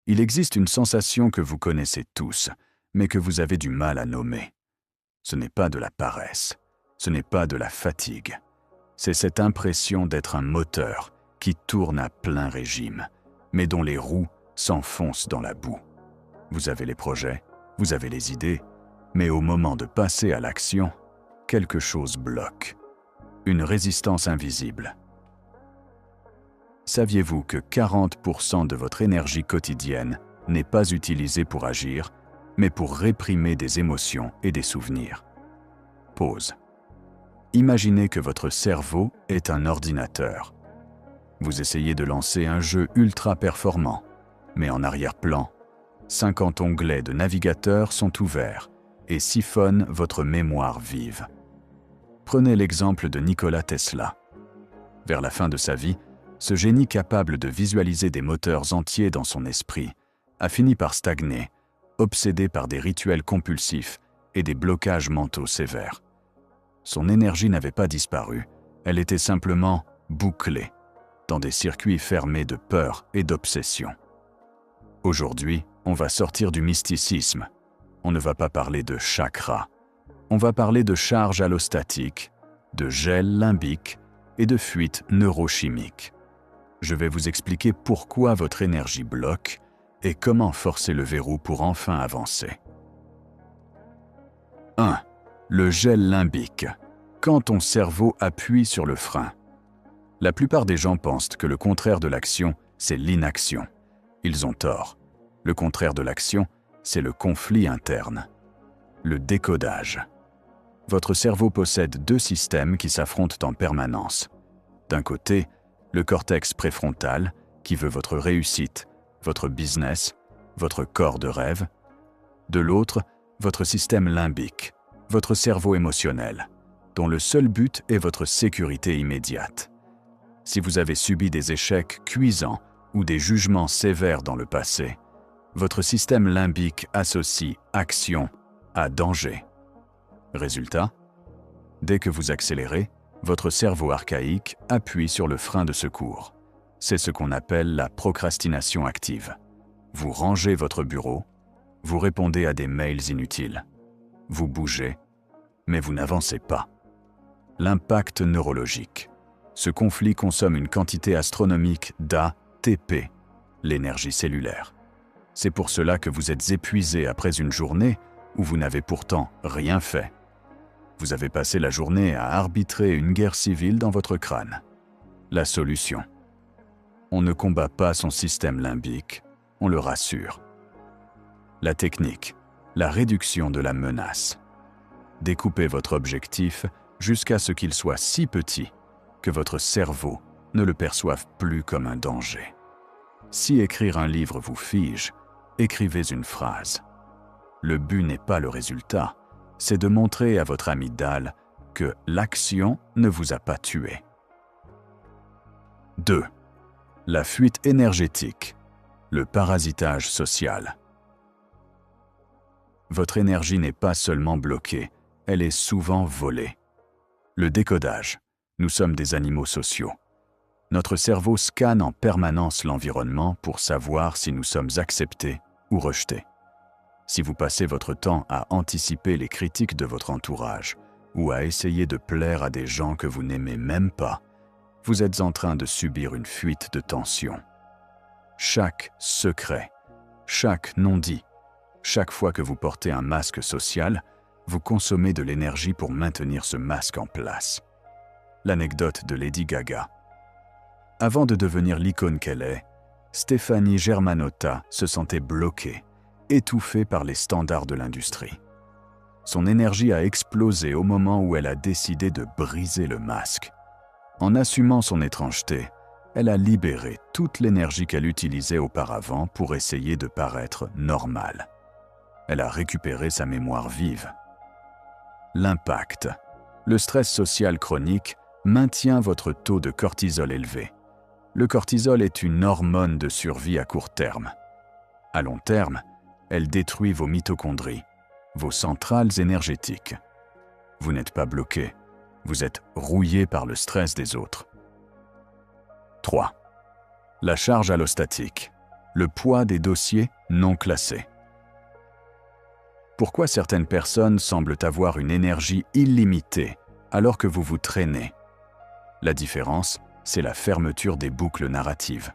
Il existe une sensation que vous connaissez tous, mais que vous avez du mal à nommer. Ce n'est pas de la paresse, ce n'est pas de la fatigue. C'est cette impression d'être un moteur qui tourne à plein régime, mais dont les roues s'enfoncent dans la boue. Vous avez les projets, vous avez les idées, mais au moment de passer à l'action, quelque chose bloque. Une résistance invisible. Saviez-vous que 40% de votre énergie quotidienne n'est pas utilisée pour agir, mais pour réprimer des émotions et des souvenirs? Pause. Imaginez que votre cerveau est un ordinateur. Vous essayez de lancer un jeu ultra performant, mais en arrière-plan, 50 onglets de navigateur sont ouverts et siphonnent votre mémoire vive. Prenez l'exemple de Nikola Tesla. Vers la fin de sa vie, ce génie capable de visualiser des moteurs entiers dans son esprit a fini par stagner, obsédé par des rituels compulsifs et des blocages mentaux sévères. Son énergie n'avait pas disparu, elle était simplement bouclée dans des circuits fermés de peur et d'obsession. Aujourd'hui, on va sortir du mysticisme. On ne va pas parler de chakra. On va parler de charge allostatique, de gel limbique et de fuite neurochimique. Je vais vous expliquer pourquoi votre énergie bloque et comment forcer le verrou pour enfin avancer. 1. Le gel limbique. Quand ton cerveau appuie sur le frein. La plupart des gens pensent que le contraire de l'action, c'est l'inaction. Ils ont tort. Le contraire de l'action, c'est le conflit interne. Le décodage. Votre cerveau possède deux systèmes qui s'affrontent en permanence. D'un côté, le cortex préfrontal, qui veut votre réussite, votre business, votre corps de rêve. De l'autre, votre système limbique, votre cerveau émotionnel, dont le seul but est votre sécurité immédiate. Si vous avez subi des échecs cuisants ou des jugements sévères dans le passé, votre système limbique associe action à danger. Résultat, dès que vous accélérez, votre cerveau archaïque appuie sur le frein de secours. C'est ce qu'on appelle la procrastination active. Vous rangez votre bureau, vous répondez à des mails inutiles, vous bougez, mais vous n'avancez pas. L'impact neurologique. Ce conflit consomme une quantité astronomique d'ATP, l'énergie cellulaire. C'est pour cela que vous êtes épuisé après une journée où vous n'avez pourtant rien fait. Vous avez passé la journée à arbitrer une guerre civile dans votre crâne. La solution. On ne combat pas son système limbique, on le rassure. La technique. La réduction de la menace. Découpez votre objectif jusqu'à ce qu'il soit si petit que votre cerveau ne le perçoive plus comme un danger. Si écrire un livre vous fige, écrivez une phrase. Le but n'est pas le résultat, c'est de montrer à votre amygdale que l'action ne vous a pas tué. 2. La fuite énergétique, le parasitage social. Votre énergie n'est pas seulement bloquée, elle est souvent volée. Le décodage. Nous sommes des animaux sociaux. Notre cerveau scanne en permanence l'environnement pour savoir si nous sommes acceptés ou rejetés. Si vous passez votre temps à anticiper les critiques de votre entourage ou à essayer de plaire à des gens que vous n'aimez même pas, vous êtes en train de subir une fuite de tension. Chaque secret, chaque non-dit, chaque fois que vous portez un masque social, vous consommez de l'énergie pour maintenir ce masque en place. L'anecdote de Lady Gaga. Avant de devenir l'icône qu'elle est, Stéphanie Germanotta se sentait bloquée, étouffée par les standards de l'industrie. Son énergie a explosé au moment où elle a décidé de briser le masque. En assumant son étrangeté, elle a libéré toute l'énergie qu'elle utilisait auparavant pour essayer de paraître normale. Elle a récupéré sa mémoire vive. L'impact. Le stress social chronique maintient votre taux de cortisol élevé. Le cortisol est une hormone de survie à court terme. À long terme, elle détruit vos mitochondries, vos centrales énergétiques. Vous n'êtes pas bloqué, vous êtes rouillé par le stress des autres. 3. La charge allostatique. le poids des dossiers non classés. Pourquoi certaines personnes semblent avoir une énergie illimitée alors que vous vous traînez? La différence, c'est la fermeture des boucles narratives.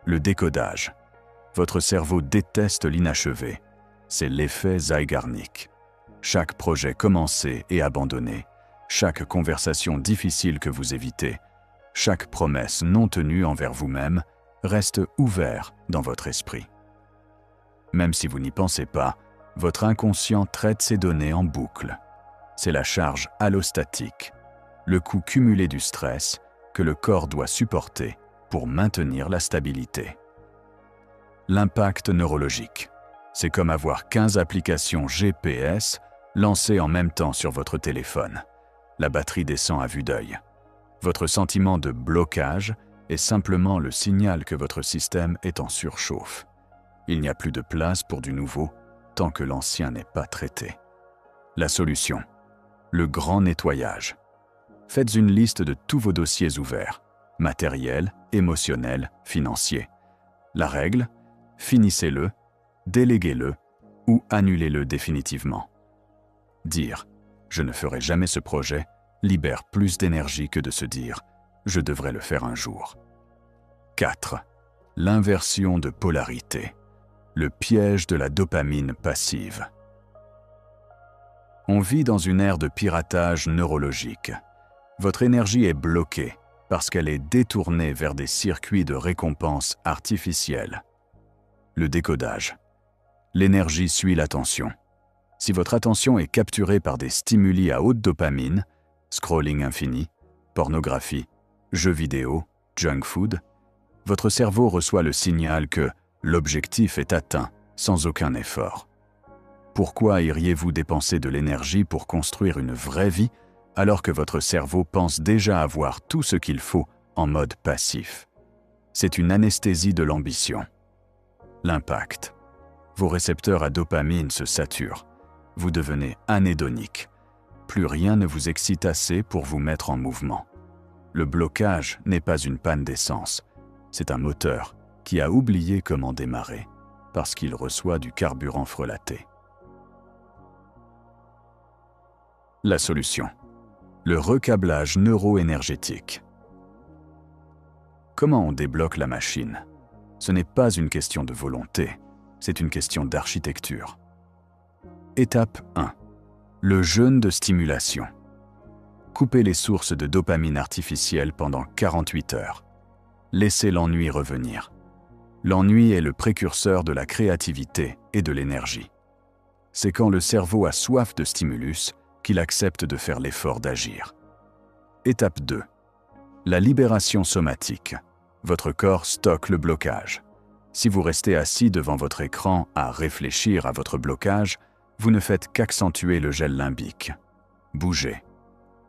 Le décodage. Votre cerveau déteste l'inachevé. C'est l'effet Zeigarnik. Chaque projet commencé et abandonné, chaque conversation difficile que vous évitez, chaque promesse non tenue envers vous-même reste ouvert dans votre esprit. Même si vous n'y pensez pas, votre inconscient traite ces données en boucle. C'est la charge allostatique, le coût cumulé du stress que le corps doit supporter pour maintenir la stabilité. L'impact neurologique. C'est comme avoir 15 applications GPS lancées en même temps sur votre téléphone. La batterie descend à vue d'œil. Votre sentiment de blocage est simplement le signal que votre système est en surchauffe. Il n'y a plus de place pour du nouveau tant que l'ancien n'est pas traité. La solution. Le grand nettoyage. Faites une liste de tous vos dossiers ouverts, matériels, émotionnels, financiers. La règle, finissez-le, déléguez-le ou annulez-le définitivement. Dire « je ne ferai jamais ce projet » libère plus d'énergie que de se dire « je devrais le faire un jour ». 4. L'inversion de polarité. Le piège de la dopamine passive. On vit dans une ère de piratage neurologique. Votre énergie est bloquée parce qu'elle est détournée vers des circuits de récompense artificiels. Le décodage. L'énergie suit l'attention. Si votre attention est capturée par des stimuli à haute dopamine, scrolling infini, pornographie, jeux vidéo, junk food, votre cerveau reçoit le signal que l'objectif est atteint sans aucun effort. Pourquoi iriez-vous dépenser de l'énergie pour construire une vraie vie alors que votre cerveau pense déjà avoir tout ce qu'il faut en mode passif? C'est une anesthésie de l'ambition. L'impact. Vos récepteurs à dopamine se saturent. Vous devenez anédonique. Plus rien ne vous excite assez pour vous mettre en mouvement. Le blocage n'est pas une panne d'essence. C'est un moteur qui a oublié comment démarrer parce qu'il reçoit du carburant frelaté. La solution. Le recablage neuro-énergétique. Comment on débloque la machine? Ce n'est pas une question de volonté, c'est une question d'architecture. Étape 1. Le jeûne de stimulation. Coupez les sources de dopamine artificielle pendant 48 heures. Laissez l'ennui revenir. L'ennui est le précurseur de la créativité et de l'énergie. C'est quand le cerveau a soif de stimulus qu'il accepte de faire l'effort d'agir. Étape 2. La libération somatique. Votre corps stocke le blocage. Si vous restez assis devant votre écran à réfléchir à votre blocage, vous ne faites qu'accentuer le gel limbique. Bougez.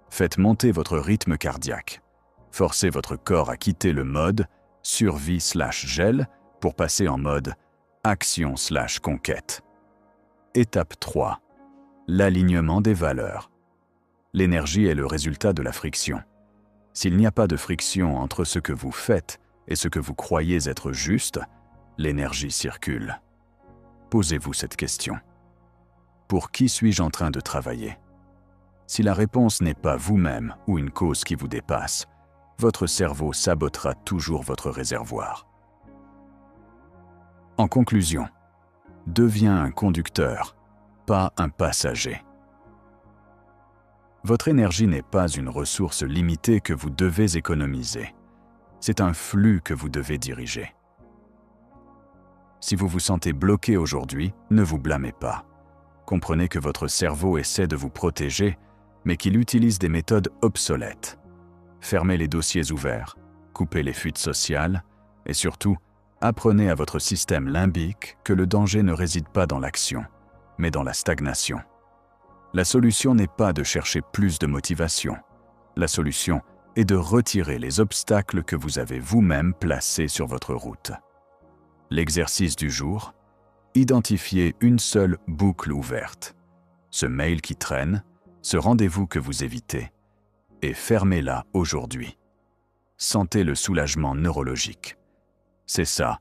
Faites monter votre rythme cardiaque. Forcez votre corps à quitter le mode survie/gel pour passer en mode action/conquête. Étape 3. L'alignement des valeurs. L'énergie est le résultat de la friction. S'il n'y a pas de friction entre ce que vous faites et ce que vous croyez être juste, l'énergie circule. Posez-vous cette question. Pour qui suis-je en train de travailler? Si la réponse n'est pas vous-même ou une cause qui vous dépasse, votre cerveau sabotera toujours votre réservoir. En conclusion, deviens un conducteur, pas un passager. Votre énergie n'est pas une ressource limitée que vous devez économiser. C'est un flux que vous devez diriger. Si vous vous sentez bloqué aujourd'hui, ne vous blâmez pas. Comprenez que votre cerveau essaie de vous protéger, mais qu'il utilise des méthodes obsolètes. Fermez les dossiers ouverts, coupez les fuites sociales et surtout, apprenez à votre système limbique que le danger ne réside pas dans l'action, mais dans la stagnation. La solution n'est pas de chercher plus de motivation. La solution est de retirer les obstacles que vous avez vous-même placés sur votre route. L'exercice du jour, identifiez une seule boucle ouverte. Ce mail qui traîne, ce rendez-vous que vous évitez, et fermez-la aujourd'hui. Sentez le soulagement neurologique. C'est ça,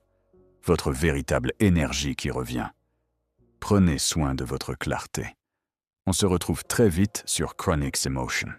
votre véritable énergie qui revient. Prenez soin de votre clarté. On se retrouve très vite sur Chronix Emotion.